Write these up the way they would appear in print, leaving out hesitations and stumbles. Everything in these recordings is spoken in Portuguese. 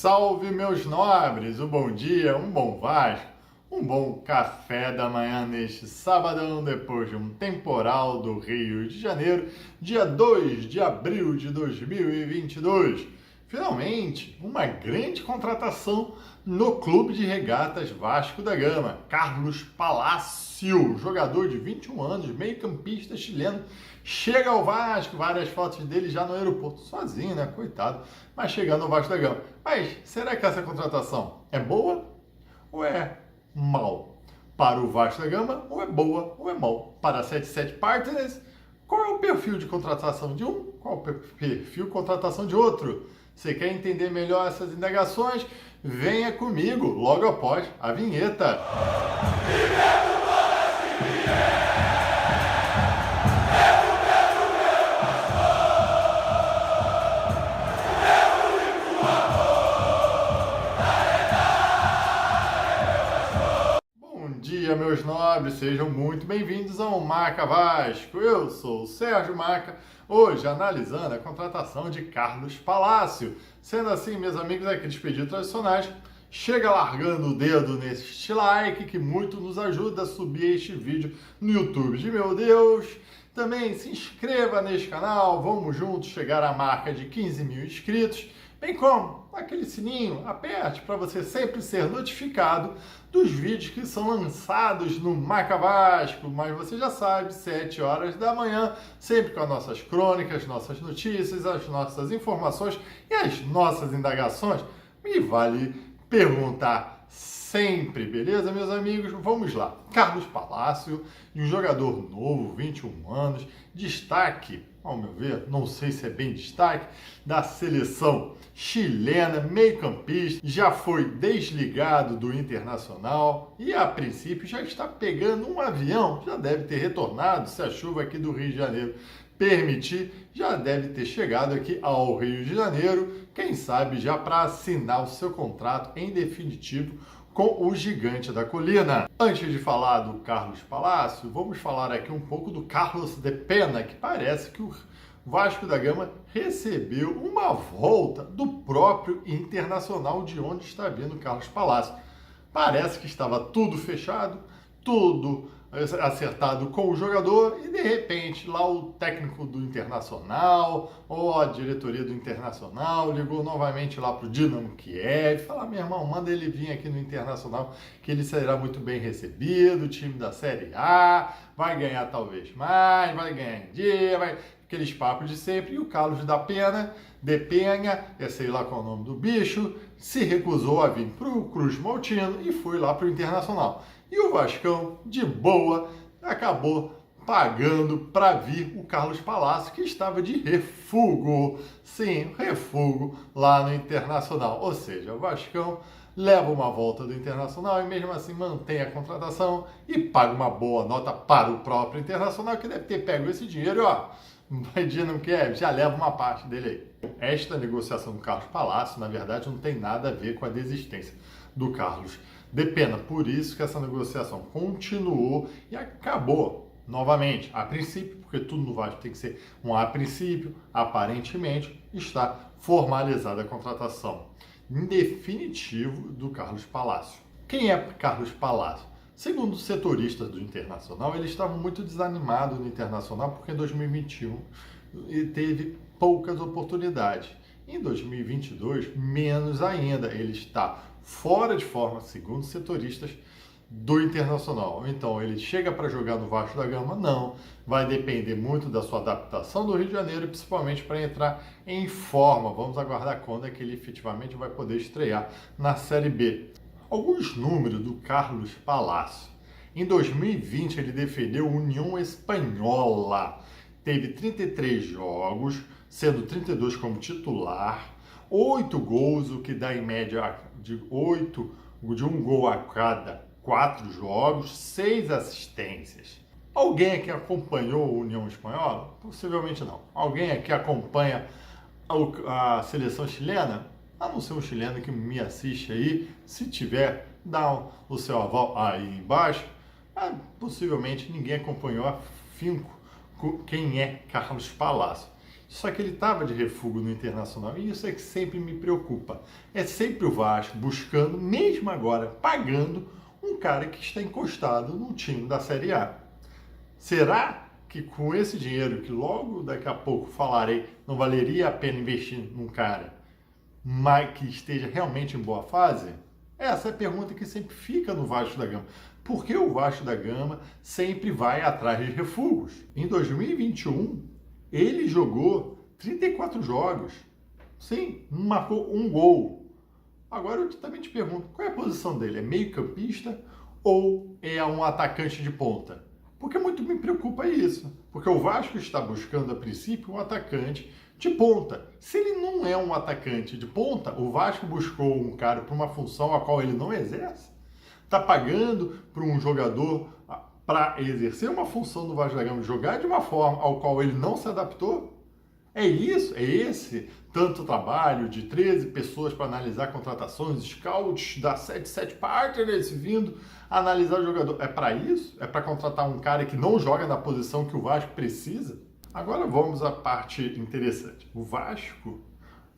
Salve, meus nobres! Um bom dia, um bom Vasco, um bom café da manhã neste sabadão, depois de um temporal do Rio de Janeiro, dia 2 de abril de 2022. Finalmente, uma grande contratação no Clube de Regatas Vasco da Gama. Carlos Palacio, jogador de 21 anos, meio-campista chileno, chega ao Vasco, várias fotos dele já no aeroporto, sozinho, né? Coitado, mas chegando ao Vasco da Gama. Mas será que essa contratação é boa ou é mal? Para o Vasco da Gama, ou é boa ou é mal? Para a 77 Partners, qual é o perfil de contratação de um? Qual é o perfil de contratação de outro? Você quer entender melhor essas indagações? Venha comigo logo após a vinheta. Bom dia, meus nobres, sejam muito bem-vindos ao Marca Vasco. Eu sou o Sérgio Marca, hoje analisando a contratação de Carlos Palacio. Sendo assim, meus amigos, aqueles pedidos tradicionais, chega largando o dedo neste like, que muito nos ajuda a subir este vídeo no YouTube de meu Deus. Também se inscreva neste canal, vamos juntos chegar à marca de 15 mil inscritos. Bem como aquele sininho, aperte para você sempre ser notificado dos vídeos que são lançados no Marca Vasco. Mas você já sabe, 7 horas da manhã, sempre com as nossas crônicas, nossas notícias, as nossas informações e as nossas indagações. Me vale perguntar sempre, beleza, meus amigos? Vamos lá. Carlos Palacio, um jogador novo, 21 anos, destaque, ao meu ver, não sei se é bem destaque, da seleção chilena, meio-campista, já foi desligado do Internacional e, a princípio, já está pegando um avião, já deve ter retornado, se a chuva aqui do Rio de Janeiro permitir, já deve ter chegado aqui ao Rio de Janeiro, quem sabe já para assinar o seu contrato em definitivo com o Gigante da Colina. Antes de falar do Carlos Palacio, vamos falar aqui um pouco do Carlos de Pena, que parece que o Vasco da Gama recebeu uma volta do próprio Internacional, de onde está vindo o Carlos Palacio. Parece que estava tudo fechado, tudo acertado com o jogador e, de repente, lá o técnico do Internacional ou a diretoria do Internacional ligou novamente lá para o Dinamo Kiev e falou: meu irmão, manda ele vir aqui no Internacional que ele será muito bem recebido, o time da Série A, vai ganhar talvez mais, vai ganhar em dia, vai... aqueles papos de sempre. E o Carlos da Pena, de Penha, sei lá qual é o nome do bicho, se recusou a vir para o Cruz Maltino e foi lá para o Internacional. E o Vascão, de boa, acabou pagando para vir o Carlos Palacio, que estava de refúgio, sim, refúgio lá no Internacional. Ou seja, o Vascão leva uma volta do Internacional e mesmo assim mantém a contratação e paga uma boa nota para o próprio Internacional, que deve ter pego esse dinheiro, ó. Não quer, já leva uma parte dele aí. Esta negociação do Carlos Palacio, na verdade, não tem nada a ver com a desistência do Carlos de Pena. Por isso que essa negociação continuou e acabou novamente, a princípio, porque tudo no Vasco tem que ser um a princípio, aparentemente está formalizada a contratação em definitivo do Carlos Palacio. Quem é Carlos Palacio? Segundo os setoristas do Internacional, ele estava muito desanimado no Internacional porque em 2021 ele teve poucas oportunidades. Em 2022, menos ainda. Ele está fora de forma, segundo os setoristas do Internacional. Então, ele chega para jogar no Vasco da Gama? Não. Vai depender muito da sua adaptação do Rio de Janeiro, principalmente para entrar em forma. Vamos aguardar quando é que ele efetivamente vai poder estrear na Série B. Alguns números do Carlos Palacio. Em 2020, ele defendeu União Espanhola. Teve 33 jogos, sendo 32 como titular, 8 gols, o que dá em média de um gol a cada 4 jogos, 6 assistências. Alguém aqui acompanhou a União Espanhola? Possivelmente não. Alguém aqui acompanha a seleção chilena? A não ser um chileno que me assiste aí, se tiver, dá o seu aval aí embaixo. Mas, possivelmente ninguém acompanhou afinco quem é Carlos Palacio. Só que ele estava de refúgio no Internacional e isso é que sempre me preocupa. É sempre o Vasco buscando, mesmo agora, pagando um cara que está encostado no time da Série A. Será que com esse dinheiro, que logo daqui a pouco falarei, não valeria a pena investir num cara mas que esteja realmente em boa fase? Essa é a pergunta que sempre fica no Vasco da Gama. Por que o Vasco da Gama sempre vai atrás de refugos? Em 2021, ele jogou 34 jogos. Sim, marcou um gol. Agora eu também te pergunto, qual é a posição dele? É meio-campista ou é um atacante de ponta? Porque muito me preocupa isso. Porque o Vasco está buscando, a princípio, um atacante de ponta. Se ele não é um atacante de ponta, o Vasco buscou um cara para uma função a qual ele não exerce. Está pagando para um jogador para exercer uma função do Vasco da Gama, jogar de uma forma ao qual ele não se adaptou? É isso? É esse tanto trabalho de 13 pessoas para analisar contratações, scouts da 77 Partners vindo analisar o jogador? É para isso? É para contratar um cara que não joga na posição que o Vasco precisa? Agora vamos à parte interessante. O Vasco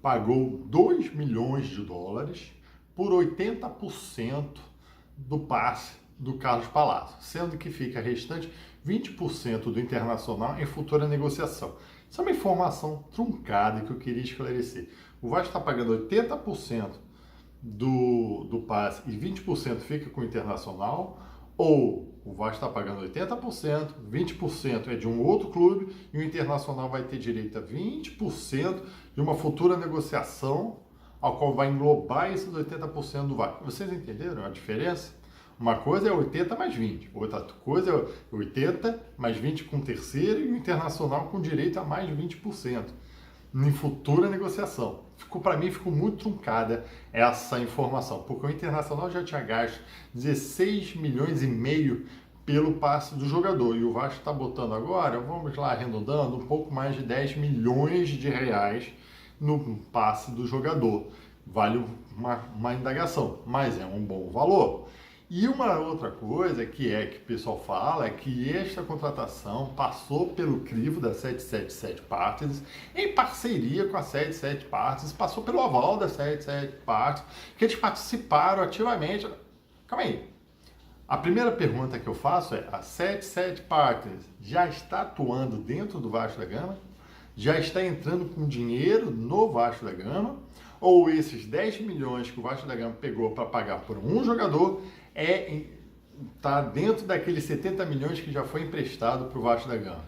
pagou 2 milhões de dólares por 80% do passe do Carlos Palácio, sendo que fica restante 20% do Internacional em futura negociação. Isso é uma informação truncada que eu queria esclarecer. O Vasco está pagando 80% do passe e 20% fica com o Internacional, ou o Vasco está pagando 80%, 20% é de um outro clube e o Internacional vai ter direito a 20% de uma futura negociação, ao qual vai englobar esses 80% do Vasco. Vocês entenderam a diferença? Uma coisa é 80 mais 20, outra coisa é 80 mais 20 com o terceiro e o Internacional com direito a mais 20% em futura negociação. Para mim ficou muito truncada essa informação, porque o Internacional já tinha gasto 16 milhões e meio pelo passe do jogador e o Vasco está botando agora, vamos lá arredondando, um pouco mais de 10 milhões de reais no passe do jogador. Vale uma indagação, mas é um bom valor. E uma outra coisa que o pessoal fala é que esta contratação passou pelo crivo da 777 Partners, em parceria com a 77 Partners, passou pelo aval da 77 Partners, que eles participaram ativamente. Calma aí. A primeira pergunta que eu faço é: a 77 Partners já está atuando dentro do Vasco da Gama? Já está entrando com dinheiro no Vasco da Gama? Ou esses 10 milhões que o Vasco da Gama pegou para pagar por um jogador está dentro daqueles 70 milhões que já foi emprestado para o Vasco da Gama?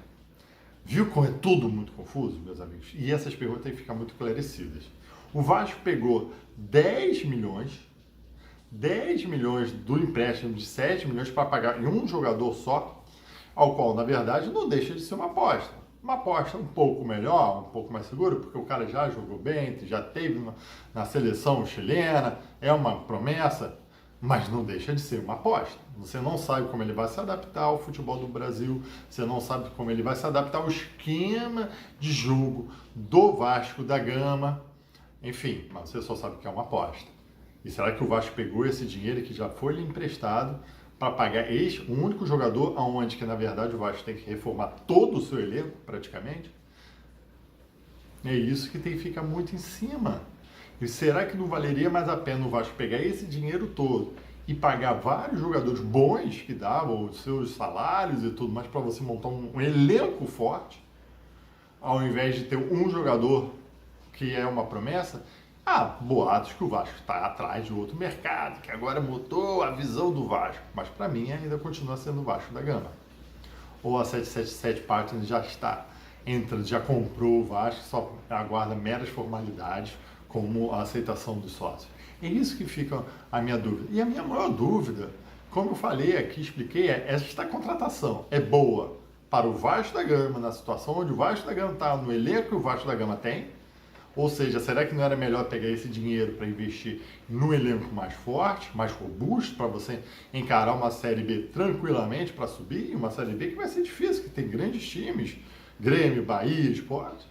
Viu como é tudo muito confuso, meus amigos? E essas perguntas têm que ficar muito esclarecidas. O Vasco pegou 10 milhões do empréstimo de 7 milhões para pagar em um jogador só, ao qual, na verdade, não deixa de ser uma aposta. Uma aposta um pouco melhor, um pouco mais segura, porque o cara já jogou bem, já teve na seleção chilena, é uma promessa, mas não deixa de ser uma aposta. Você não sabe como ele vai se adaptar ao futebol do Brasil, você não sabe como ele vai se adaptar ao esquema de jogo do Vasco da Gama, enfim, mas você só sabe que é uma aposta. E será que o Vasco pegou esse dinheiro que já foi lhe emprestado para pagar o único jogador aonde que, na verdade, o Vasco tem que reformar todo o seu elenco, praticamente? É isso que fica muito em cima. E será que não valeria mais a pena o Vasco pegar esse dinheiro todo e pagar vários jogadores bons que davam os seus salários e tudo mais para você montar um elenco forte, ao invés de ter um jogador que é uma promessa? Há boatos que o Vasco está atrás de outro mercado, que agora mudou a visão do Vasco. Mas para mim ainda continua sendo o Vasco da Gama. Ou a 777 Partners já está entrando, já comprou o Vasco, só aguarda meras formalidades como a aceitação dos sócios. É isso que fica a minha dúvida. E a minha maior dúvida, como eu falei aqui, expliquei, esta contratação é boa para o Vasco da Gama, na situação onde o Vasco da Gama está, no elenco que o Vasco da Gama tem? Ou seja, será que não era melhor pegar esse dinheiro para investir no elenco mais forte, mais robusto, para você encarar uma Série B tranquilamente para subir? Uma Série B que vai ser difícil, que tem grandes times, Grêmio, Bahia, Sport?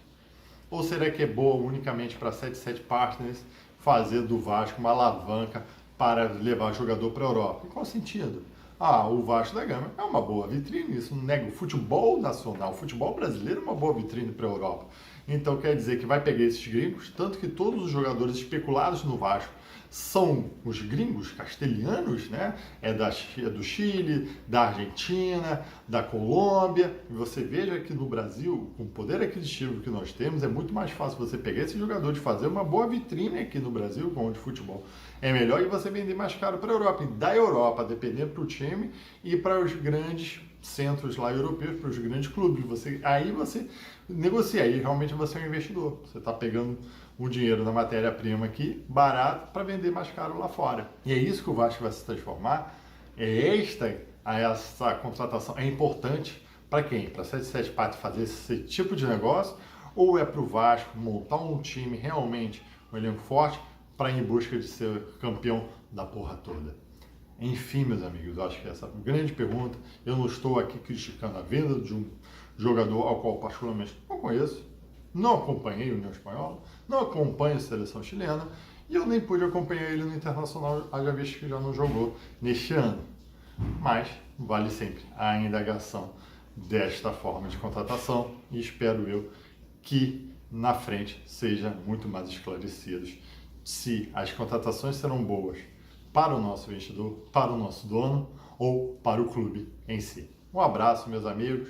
Ou será que é boa unicamente para a 77 Partners fazer do Vasco uma alavanca para levar jogador para a Europa? Em qual sentido? Ah, o Vasco da Gama é uma boa vitrine, isso não nega o futebol nacional, o futebol brasileiro é uma boa vitrine para a Europa. Então quer dizer que vai pegar esses gringos, tanto que todos os jogadores especulados no Vasco são os gringos castelhanos, né? É do Chile, da Argentina, da Colômbia. E você veja que no Brasil, com o poder aquisitivo que nós temos, é muito mais fácil você pegar esse jogador e fazer uma boa vitrine aqui no Brasil com o de futebol. É melhor que você vender mais caro para a Europa. E da Europa, dependendo para o time e para os grandes centros lá europeus, para os grandes clubes. Aí você negocia, aí realmente você é um investidor. Você está pegando o dinheiro da matéria-prima aqui, barato, para vender mais caro lá fora. E é isso que o Vasco vai se transformar. Essa contratação é importante para quem? Para a 774 fazer esse tipo de negócio, ou é para o Vasco montar um time realmente, um elenco forte, para ir em busca de ser campeão da porra toda? Enfim, meus amigos, eu acho que essa é uma grande pergunta. Eu não estou aqui criticando a venda de um jogador ao qual particularmente não conheço, não acompanhei a União Espanhola, não acompanho a seleção chilena e eu nem pude acompanhar ele no Internacional, haja visto que já não jogou neste ano. Mas vale sempre a indagação desta forma de contratação e espero eu que na frente seja muito mais esclarecidos se as contratações serão boas para o nosso investidor, para o nosso dono ou para o clube em si. Um abraço, meus amigos.